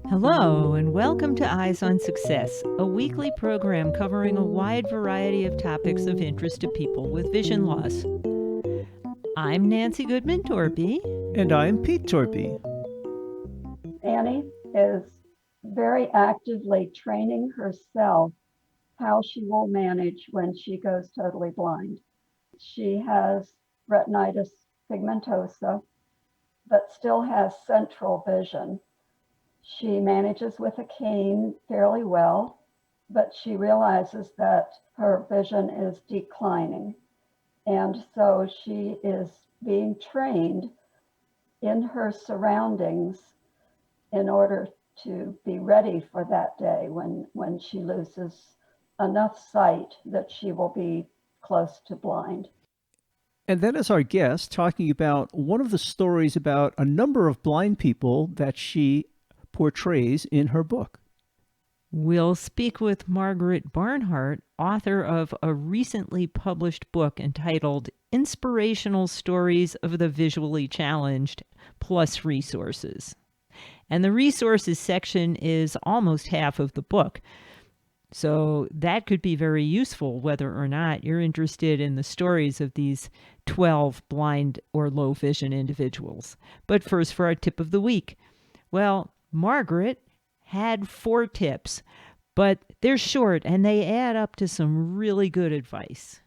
Hello, and welcome to Eyes on Success, a weekly program covering a wide variety of topics of interest to people with vision loss. I'm Nancy Goodman Torpey. And I'm Pete Torpey. Annie is very actively training herself how she will manage when she goes totally blind. She has retinitis pigmentosa, but still has central vision. She manages with a cane fairly well, but she realizes that her vision is declining. And so she is being trained in her surroundings in order to be ready for that day when she loses enough sight that she will be close to blind. And then as our guest, talking about one of the stories about a number of blind people that she portrays in her book. We'll speak with Margaret Barnhart, author of a recently published book entitled Inspirational Stories of the Visually Challenged, plus resources. And the resources section is almost half of the book. So that could be very useful whether or not you're interested in the stories of these 12 blind or low vision individuals. But first, for our tip of the week. Well, Margaret had 4 tips, but they're short and they add up to some really good advice.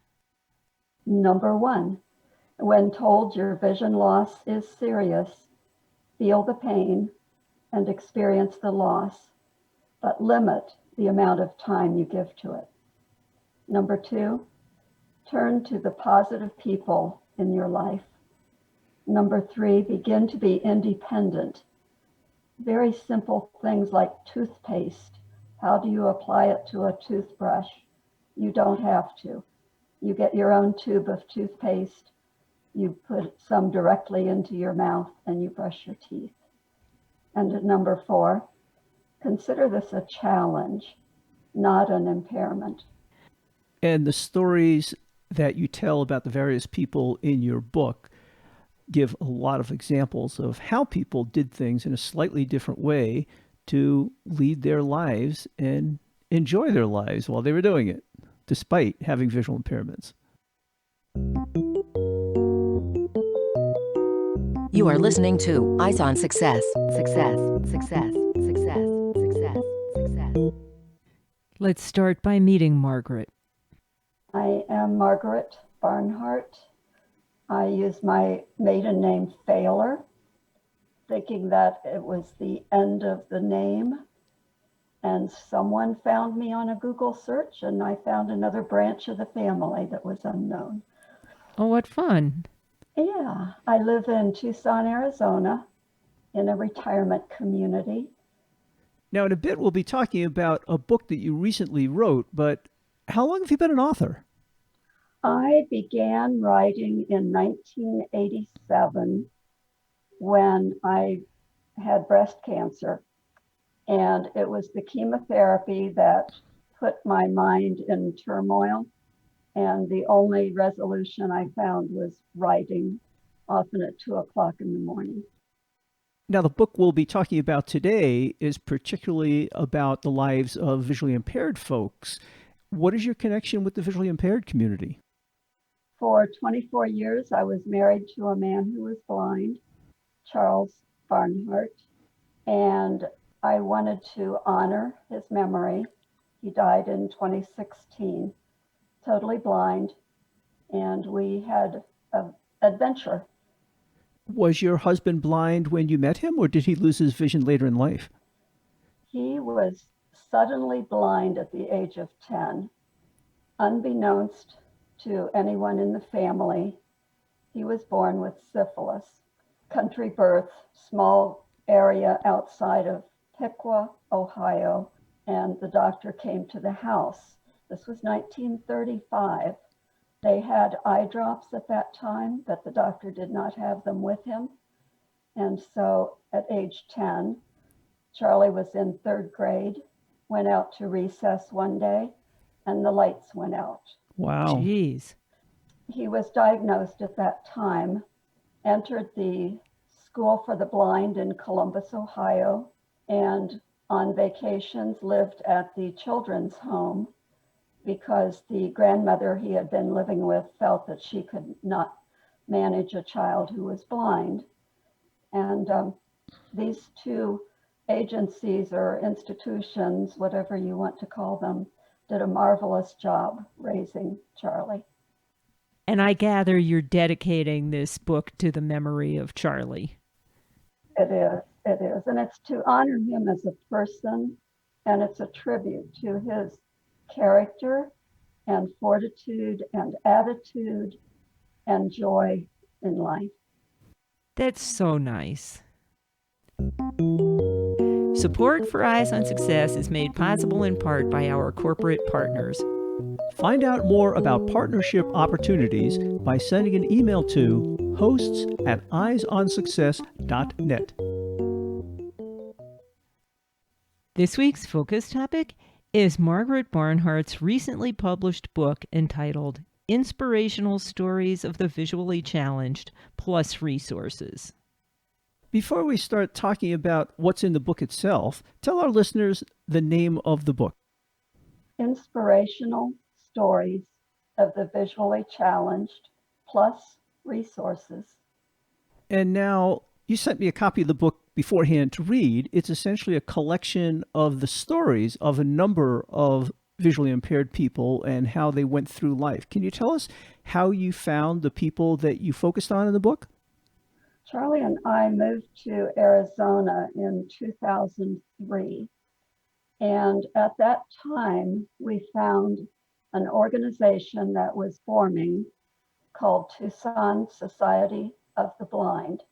Number 1, when told your vision loss is serious, feel the pain and experience the loss, but limit the amount of time you give to it. Number 2, turn to the positive people in your life. Number 3, begin to be independent. Very simple things like toothpaste. How do you apply it to a toothbrush? You don't have to. You get your own tube of toothpaste, you put some directly into your mouth, and you brush your teeth. And at number 4, consider this a challenge, not an impairment. And the stories that you tell about the various people in your book give a lot of examples of how people did things in a slightly different way to lead their lives and enjoy their lives while they were doing it, despite having visual impairments. You are listening to Eyes on Success. Success, success, success, success, success. Let's start by meeting Margaret. I am Margaret Barnhart. I use my maiden name Failer, thinking that it was the end of the name. And someone found me on a Google search, and I found another branch of the family that was unknown. Oh, what fun. Yeah, I live in Tucson, Arizona, in a retirement community. Now, in a bit, we'll be talking about a book that you recently wrote, but how long have you been an author? I began writing in 1987 when I had breast cancer. And it was the chemotherapy that put my mind in turmoil. And the only resolution I found was writing, often at 2:00 in the morning. Now, the book we'll be talking about today is particularly about the lives of visually impaired folks. What is your connection with the visually impaired community? For 24 years, I was married to a man who was blind, Charles Barnhart, and I wanted to honor his memory. He died in 2016, totally blind, and we had an adventure. Was your husband blind when you met him, or did he lose his vision later in life? He was suddenly blind at the age of 10. Unbeknownst to anyone in the family, he was born with syphilis. Country birth, small area outside of Piqua, Ohio, and the doctor came to the house. This was 1935. They had eye drops at that time, but the doctor did not have them with him. And so at age 10, Charlie was in 3rd grade, went out to recess one day, and the lights went out. Wow. Jeez. He was diagnosed at that time, entered the school for the blind in Columbus, Ohio, and on vacations lived at the children's home because the grandmother he had been living with felt that she could not manage a child who was blind. And these two agencies or institutions, whatever you want to call them, did a marvelous job raising Charlie. And I gather you're dedicating this book to the memory of Charlie. It is. And it's to honor him as a person, and it's a tribute to his character and fortitude and attitude and joy in life. That's so nice. Support for Eyes on Success is made possible in part by our corporate partners. Find out more about partnership opportunities by sending an email to hosts@eyesonsuccess.net. This week's focus topic is Margaret Barnhart's recently published book entitled Inspirational Stories of the Visually Challenged plus Resources. Before we start talking about what's in the book itself, tell our listeners the name of the book. Inspirational Stories of the Visually Challenged plus Resources. And now, you sent me a copy of the book beforehand to read. It's essentially a collection of the stories of a number of visually impaired people and how they went through life. Can you tell us how you found the people that you focused on in the book? Charlie and I moved to Arizona in 2003. And at that time, we found an organization that was forming called Tucson Society of the Blind.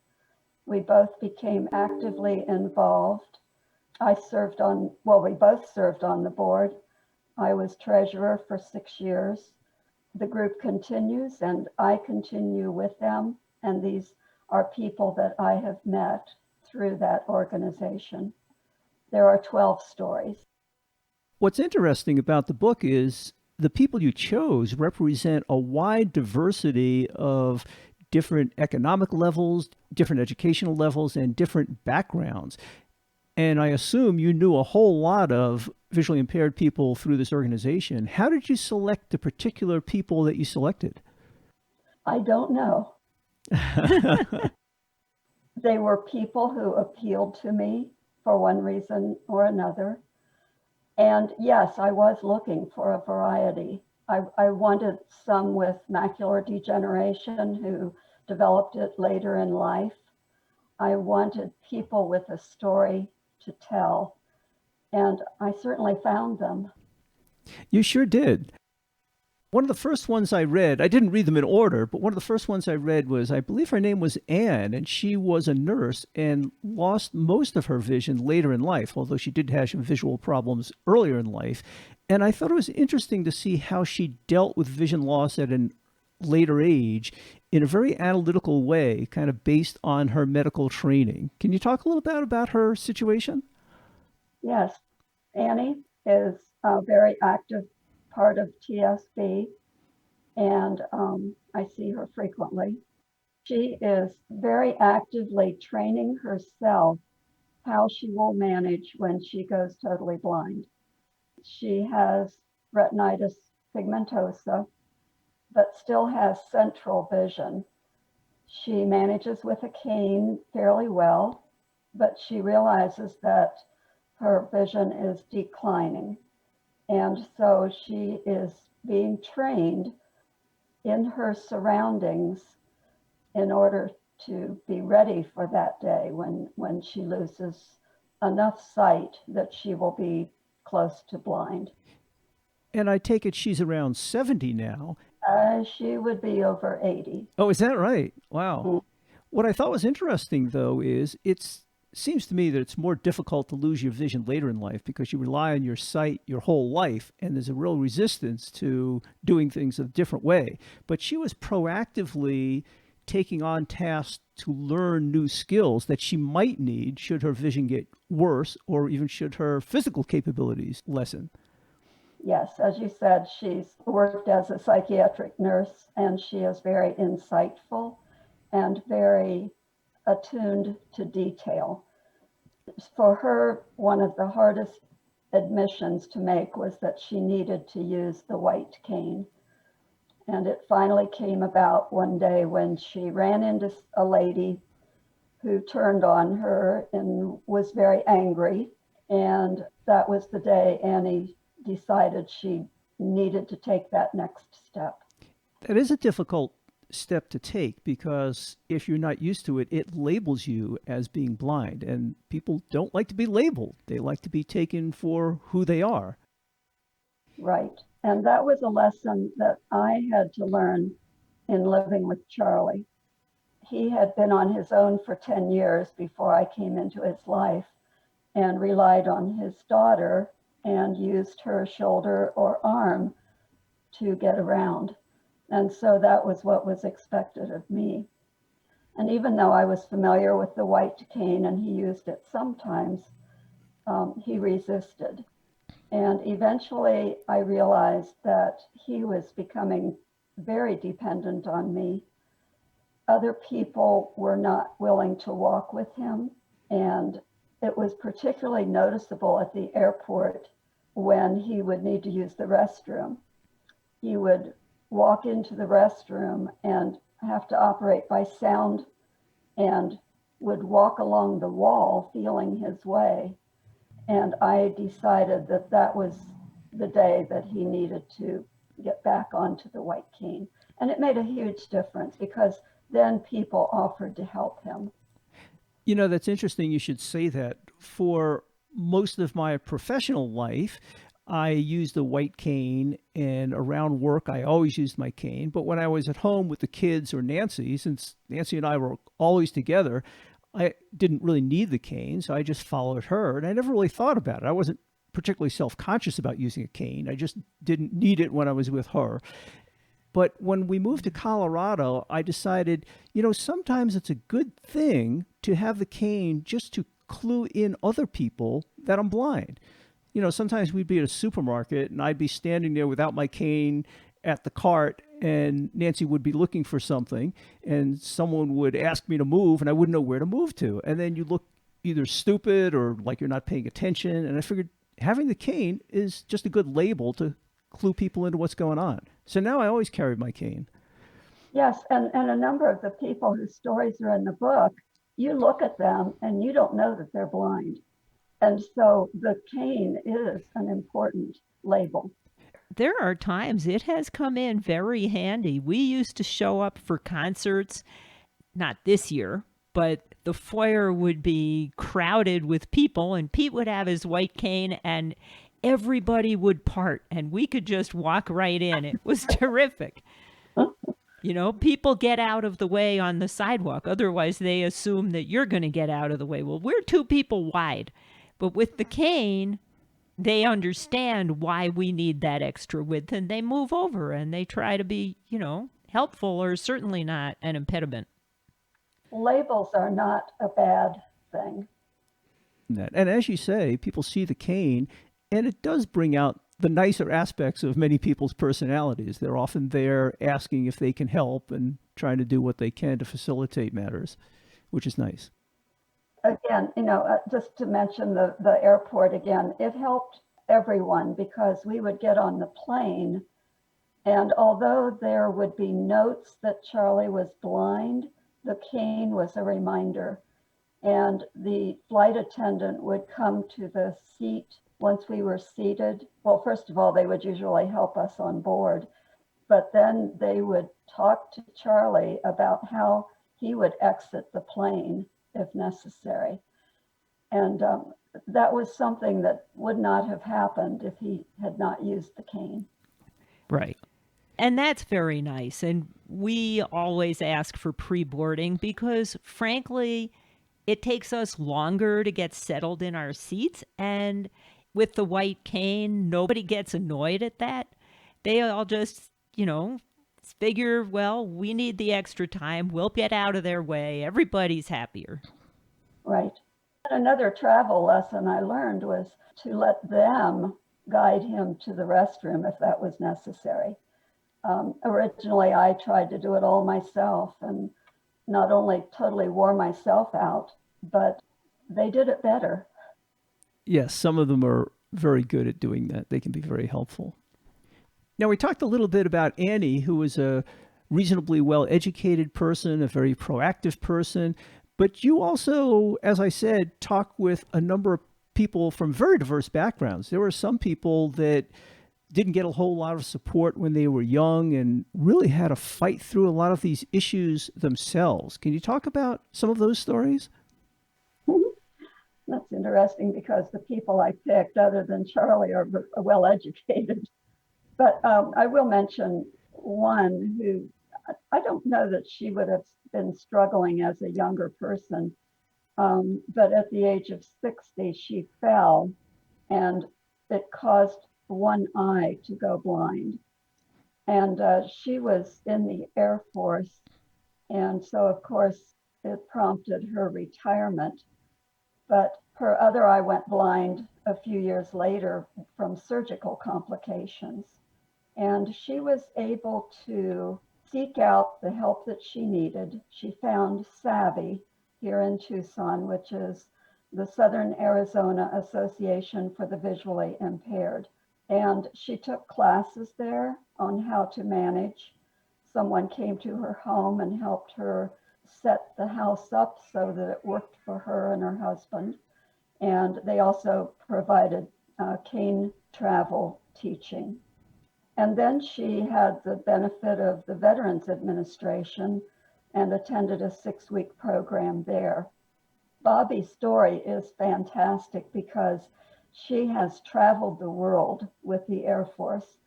We both became actively involved. We both served on the board. I was treasurer for 6 years. The group continues and I continue with them. And these are people that I have met through that organization. There are 12 stories. What's interesting about the book is the people you chose represent a wide diversity of different economic levels, different educational levels, and different backgrounds. And I assume you knew a whole lot of visually impaired people through this organization. How did you select the particular people that you selected? I don't know. They were people who appealed to me for one reason or another. And yes, I was looking for a variety. I wanted some with macular degeneration who developed it later in life. I wanted people with a story to tell, and I certainly found them. You sure did. One of the first ones I read, I didn't read them in order, but one of the first ones I read was, I believe her name was Anne, and she was a nurse and lost most of her vision later in life, although she did have some visual problems earlier in life. And I thought it was interesting to see how she dealt with vision loss at a later age in a very analytical way, kind of based on her medical training. Can you talk a little bit about her situation? Yes, Annie is a very active part of TSB, and I see her frequently. She is very actively training herself how she will manage when she goes totally blind. She has retinitis pigmentosa, but still has central vision. She manages with a cane fairly well, but she realizes that her vision is declining. And so she is being trained in her surroundings in order to be ready for that day when she loses enough sight that she will be close to blind. And I take it she's around 70 now. She would be over 80. Oh, is that right? Wow. Mm. What I thought was interesting, though, is it seems to me that it's more difficult to lose your vision later in life because you rely on your sight your whole life, and there's a real resistance to doing things a different way. But she was proactively taking on tasks to learn new skills that she might need should her vision get worse or even should her physical capabilities lessen. Yes, as you said, she's worked as a psychiatric nurse, and she is very insightful and very attuned to detail. For her, one of the hardest admissions to make was that she needed to use the white cane. And it finally came about one day when she ran into a lady who turned on her and was very angry. And that was the day Annie decided she needed to take that next step. That is a difficult step to take because if you're not used to it, it labels you as being blind. And people don't like to be labeled, they like to be taken for who they are. Right. And that was a lesson that I had to learn in living with Charlie. He had been on his own for 10 years before I came into his life and relied on his daughter and used her shoulder or arm to get around. And so that was what was expected of me. And even though I was familiar with the white cane and he used it sometimes, he resisted. And eventually I realized that he was becoming very dependent on me. Other people were not willing to walk with him. And it was particularly noticeable at the airport when he would need to use the restroom. He would walk into the restroom and have to operate by sound and would walk along the wall feeling his way. And I decided that that was the day that he needed to get back onto the white cane. And it made a huge difference because then people offered to help him. You know, that's interesting you should say that. For most of my professional life, I used the white cane, and around work, I always used my cane. But when I was at home with the kids or Nancy, since Nancy and I were always together, I didn't really need the cane, so I just followed her. And I never really thought about it. I wasn't particularly self-conscious about using a cane. I just didn't need it when I was with her. But when we moved to Colorado, I decided, you know, sometimes it's a good thing to have the cane just to clue in other people that I'm blind. You know, sometimes we'd be at a supermarket and I'd be standing there without my cane at the cart and Nancy would be looking for something and someone would ask me to move and I wouldn't know where to move to. And then you look either stupid or like you're not paying attention. And I figured having the cane is just a good label to clue people into what's going on. So now I always carry my cane. Yes, and a number of the people whose stories are in the book, you look at them and you don't know that they're blind. And so the cane is an important label. There are times it has come in very handy. We used to show up for concerts, not this year, but the foyer would be crowded with people and Pete would have his white cane and everybody would part and we could just walk right in. It was terrific. You know, people get out of the way on the sidewalk. Otherwise, they assume that you're going to get out of the way. Well, we're two people wide. But with the cane, they understand why we need that extra width and they move over and they try to be, you know, helpful or certainly not an impediment. Labels are not a bad thing. And as you say, people see the cane and it does bring out the nicer aspects of many people's personalities. They're often there asking if they can help and trying to do what they can to facilitate matters, which is nice. Again, you know, just to mention the airport again, it helped everyone because we would get on the plane and although there would be notes that Charlie was blind, the cane was a reminder. And the flight attendant would come to the seat once we were seated. Well, first of all, they would usually help us on board, but then they would talk to Charlie about how he would exit the plane if necessary. And that was something that would not have happened if he had not used the cane. Right. And that's very nice. And we always ask for pre-boarding because, frankly, it takes us longer to get settled in our seats. And with the white cane, nobody gets annoyed at that. They all just, you know, figure, well, we need the extra time. We'll get out of their way. Everybody's happier. Right. Another travel lesson I learned was to let them guide him to the restroom if that was necessary. Originally, I tried to do it all myself, and not only totally wore myself out, but they did it better. Yes, some of them are very good at doing that. They can be very helpful. Now, we talked a little bit about Annie, who was a reasonably well-educated person, a very proactive person. But you also, as I said, talk with a number of people from very diverse backgrounds. There were some people that didn't get a whole lot of support when they were young and really had to fight through a lot of these issues themselves. Can you talk about some of those stories? That's interesting because the people I picked, other than Charlie, are well educated. But I will mention one who I don't know that she would have been struggling as a younger person, but at the age of 60, she fell and it caused one eye to go blind. And she was in the Air Force. And so, of course, it prompted her retirement. But her other eye went blind a few years later from surgical complications. And she was able to seek out the help that she needed. She found SAVI here in Tucson, which is the Southern Arizona Association for the Visually Impaired. And she took classes there on how to manage. Someone came to her home and helped her set the house up so that it worked for her and her husband. And they also provided cane travel teaching. And then she had the benefit of the Veterans Administration and attended a 6-week program there. Bobby's story is fantastic because she has traveled the world with the Air Force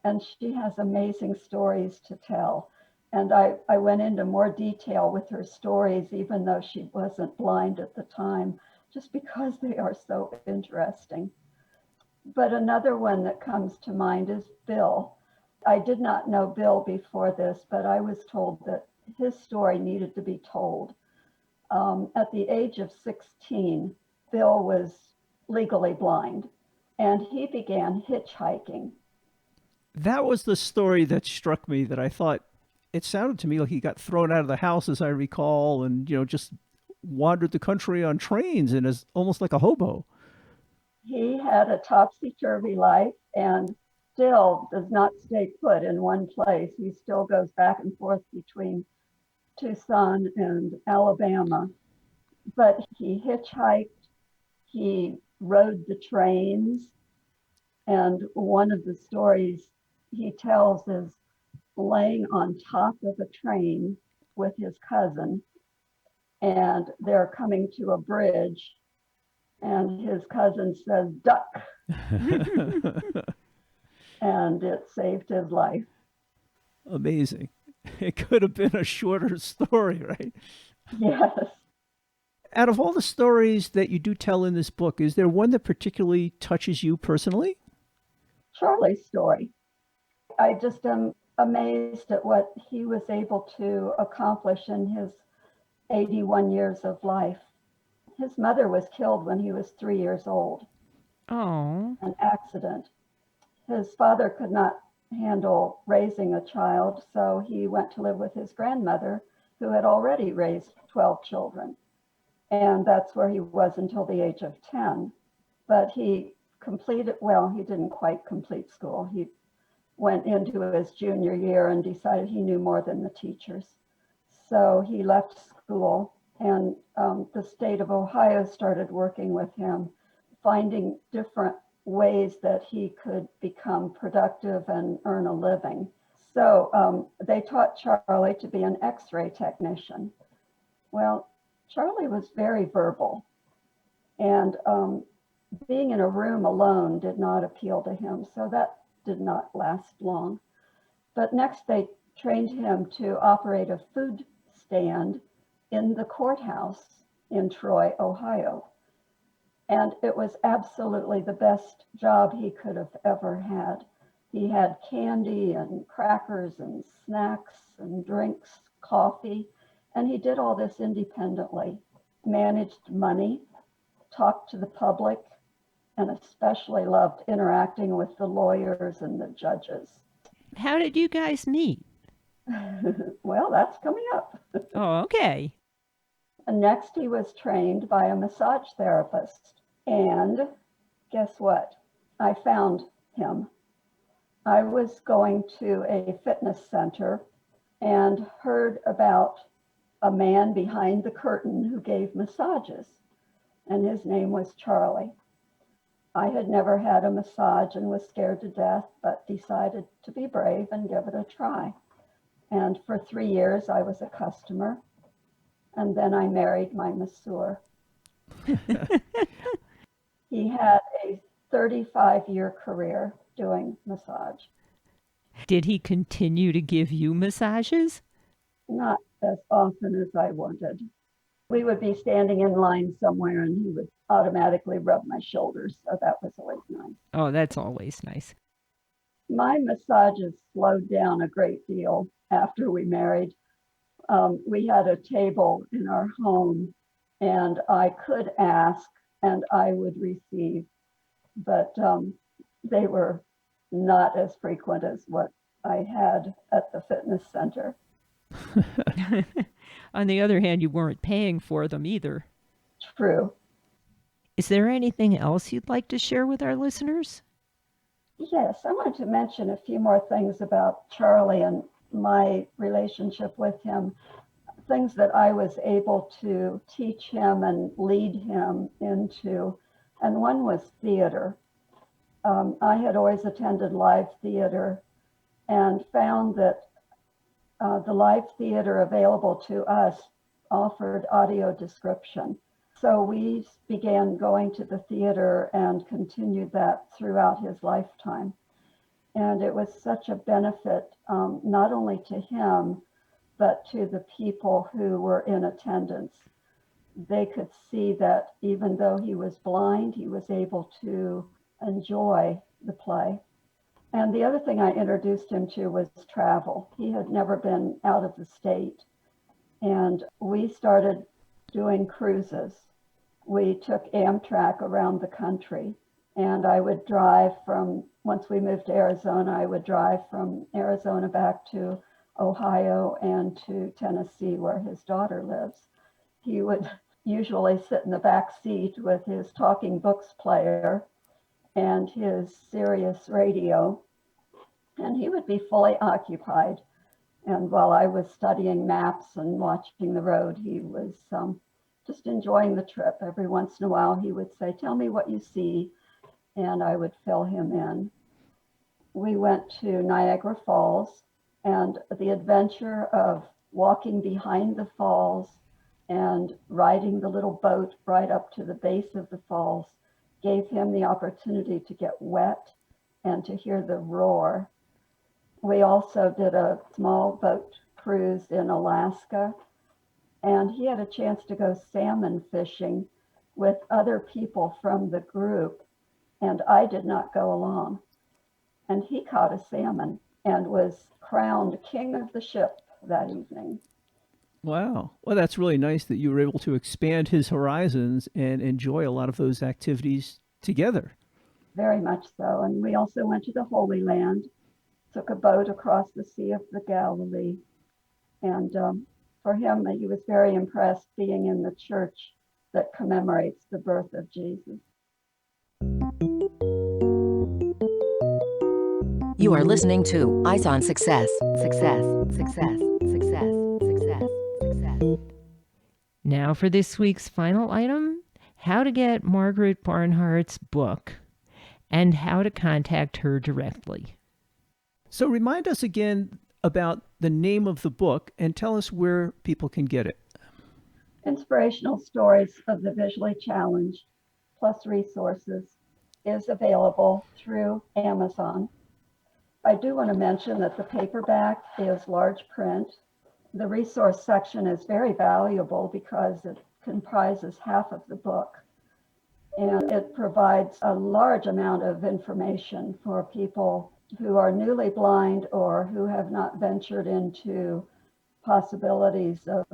and she has amazing stories to tell. And I went into more detail with her stories, even though she wasn't blind at the time, just because they are so interesting. But another one that comes to mind is Bill. I did not know Bill before this, but I was told that his story needed to be told. At the age of 16, Bill was legally blind, and he began hitchhiking. That was the story that struck me, that I thought it sounded to me like he got thrown out of the house, as I recall, and, just wandered the country on trains and is almost like a hobo. He had a topsy-turvy life and still does not stay put in one place. He still goes back and forth between Tucson and Alabama. But he hitchhiked, he rode the trains, and one of the stories he tells is laying on top of a train with his cousin, and they're coming to a bridge, and his cousin says, "Duck," and it saved his life. Amazing. It could have been a shorter story, right? Yes. Out of all the stories that you do tell in this book, is there one that particularly touches you personally? Charlie's story. I just am amazed at what he was able to accomplish in his 81 years of life. His mother was killed when he was 3 years old. Oh. An accident. His father could not handle raising a child, so he went to live with his grandmother, who had already raised 12 children. And that's where he was until the age of 10. But he he didn't quite complete school. He went into his junior year and decided he knew more than the teachers. So he left school, and the state of Ohio started working with him, finding different ways that he could become productive and earn a living. So they taught Charlie to be an X-ray technician. Well, Charlie was very verbal, and being in a room alone did not appeal to him, so that did not last long. But next they trained him to operate a food stand in the courthouse in Troy, Ohio. And it was absolutely the best job he could have ever had. He had candy and crackers and snacks and drinks, coffee, and he did all this independently, managed money, talked to the public, and especially loved interacting with the lawyers and the judges. How did you guys meet? Well, that's coming up. Oh, okay. And next, he was trained by a massage therapist. And guess what? I found him. I was going to a fitness center and heard about a man behind the curtain who gave massages, and his name was Charlie. I had never had a massage and was scared to death, but decided to be brave and give it a try. And for 3 years, I was a customer, and then I married my masseur. He had a 35-year career doing massage. Did he continue to give you massages? Not as often as I wanted. We would be standing in line somewhere and he would automatically rub my shoulders, so that was always nice. Oh, that's always nice. My massages slowed down a great deal after we married. We had a table in our home, and I could ask and I would receive, but they were not as frequent as what I had at the fitness center. On the other hand, you weren't paying for them either. True. Is there anything else you'd like to share with our listeners? Yes, I want to mention a few more things about Charlie and my relationship with him, things that I was able to teach him and lead him into. And one was theater. I had always attended live theater and found that the live theater available to us offered audio description. So we began going to the theater and continued that throughout his lifetime. And it was such a benefit, not only to him, but to the people who were in attendance. They could see that even though he was blind, he was able to enjoy the play. And the other thing I introduced him to was travel. He had never been out of the state. And we started doing cruises. We took Amtrak around the country. And I would drive once we moved to Arizona, I would drive from Arizona back to Ohio and to Tennessee, where his daughter lives. He would usually sit in the back seat with his talking books player and his Sirius radio, and he would be fully occupied. And while I was studying maps and watching the road, he was just enjoying the trip. Every once in a while, he would say, "Tell me what you see," and I would fill him in. We went to Niagara Falls, and the adventure of walking behind the falls and riding the little boat right up to the base of the falls gave him the opportunity to get wet and to hear the roar. We also did a small boat cruise in Alaska, and he had a chance to go salmon fishing with other people from the group, and I did not go along. And he caught a salmon and was crowned king of the ship that evening. Wow. Well, that's really nice that you were able to expand his horizons and enjoy a lot of those activities together. Very much so. And we also went to the Holy Land, took a boat across the Sea of the Galilee. And for him, he was very impressed being in the church that commemorates the birth of Jesus. You are listening to Eyes on Success. Success, success, success, success, success. Now for this week's final item, how to get Margaret Barnhart's book and how to contact her directly. So remind us again about the name of the book and tell us where people can get it. Inspirational Stories of the Visually Challenged, plus resources, is available through Amazon. I do want to mention that the paperback is large print. The resource section is very valuable because it comprises half of the book, and it provides a large amount of information for people who are newly blind or who have not ventured into possibilities of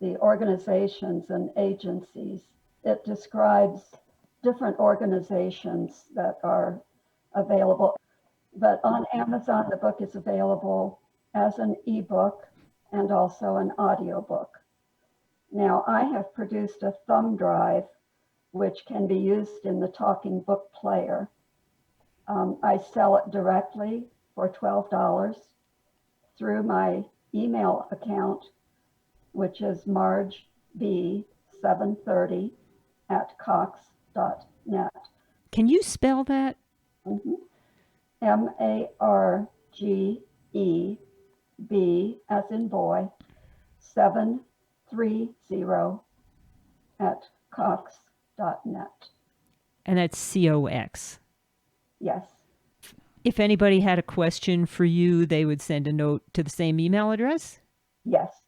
the organizations and agencies. It describes different organizations that are available. But on Amazon, the book is available as an ebook and also an audiobook. Now, I have produced a thumb drive which can be used in the talking book player. I sell it directly for $12 through my email account, which is margeb730@cox.net. Can you spell that? MARGEB as in boy, 730@cox.net. And that's COX. Yes. If anybody had a question for you, they would send a note to the same email address? Yes.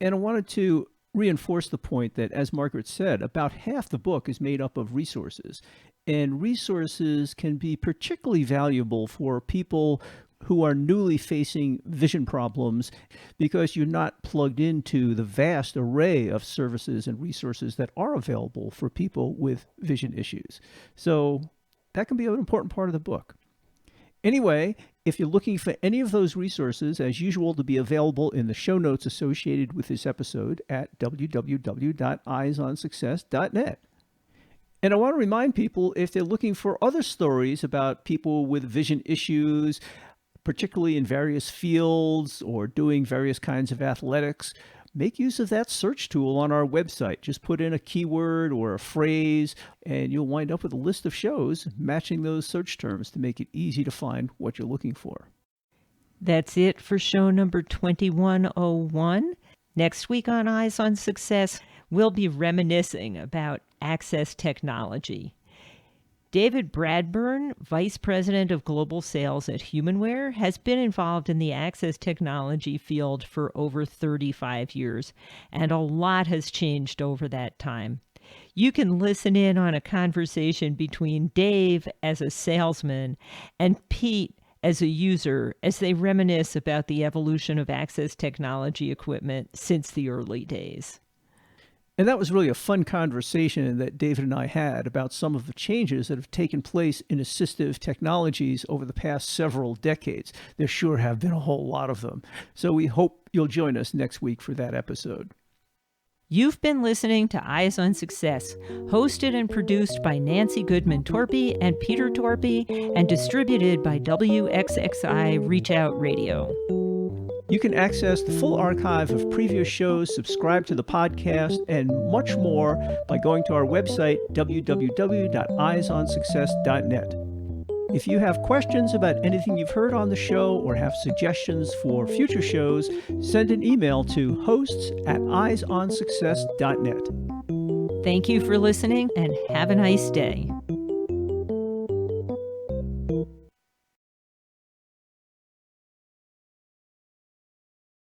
And I wanted to reinforce the point that, as Margaret said, about half the book is made up of resources. And resources can be particularly valuable for people who are newly facing vision problems because you're not plugged into the vast array of services and resources that are available for people with vision issues. So that can be an important part of the book. Anyway, if you're looking for any of those resources, as usual, to be available in the show notes associated with this episode at www.eyesonsuccess.net. And I want to remind people, if they're looking for other stories about people with vision issues, particularly in various fields or doing various kinds of athletics, make use of that search tool on our website. Just put in a keyword or a phrase, and you'll wind up with a list of shows matching those search terms to make it easy to find what you're looking for. That's it for show number 2101. Next week on Eyes on Success, we'll be reminiscing about access technology. David Bradburn, Vice President of Global Sales at Humanware, has been involved in the access technology field for over 35 years, and a lot has changed over that time. You can listen in on a conversation between Dave as a salesman and Pete as a user as they reminisce about the evolution of access technology equipment since the early days. And that was really a fun conversation that David and I had about some of the changes that have taken place in assistive technologies over the past several decades. There sure have been a whole lot of them. So we hope you'll join us next week for that episode. You've been listening to Eyes on Success, hosted and produced by Nancy Goodman Torpey and Peter Torpey, and distributed by WXXI Reach Out Radio. You can access the full archive of previous shows, subscribe to the podcast, and much more by going to our website, www.eyesonsuccess.net. If you have questions about anything you've heard on the show or have suggestions for future shows, send an email to hosts@eyesonsuccess.net. Thank you for listening and have a nice day.